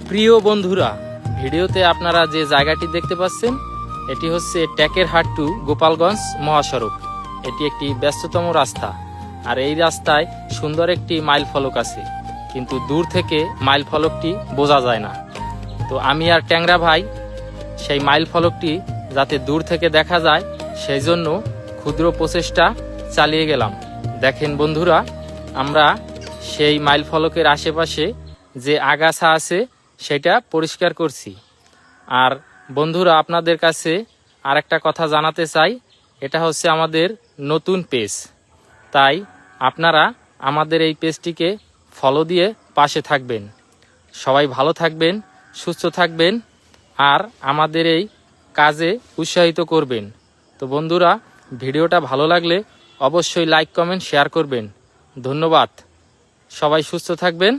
প্রিয় বন্ধুরা, ভিডিওতে আপনারা যে জায়গাটি দেখতে পাচ্ছেন এটি হচ্ছে টেকেরহাট টু গোপালগঞ্জ মহাসড়ক। এটি একটি ব্যস্ততম রাস্তা, আর এই রাস্তায় সুন্দর একটি মাইল ফলক আছে, কিন্তু দূর থেকে মাইল ফলকটি বোঝা যায় না। তো আমি আর ট্যাংরা ভাই সেই মাইল ফলকটি যাতে দূর থেকে দেখা যায় সেই জন্য ক্ষুদ্র প্রচেষ্টা চালিয়ে গেলাম। দেখেন বন্ধুরা, আমরা সেই মাইল ফলকের আশেপাশে যে আগাছা আছে সেটা পরিষ্কার করছি। আর বন্ধুরা, আপনাদের কাছে আর একটা কথা জানাতে চাই, এটা হচ্ছে আমাদের নতুন পেজ, তাই আপনারা আমাদের এই পেজটিকে ফলো দিয়ে পাশে থাকবেন। সবাই ভালো থাকবেন, সুস্থ থাকবেন, আর আমাদের এই কাজে উৎসাহিত করবেন। তো বন্ধুরা, ভিডিওটা ভালো লাগলে অবশ্যই লাইক, কমেন্ট, শেয়ার করবেন। ধন্যবাদ। সবাই সুস্থ থাকবেন।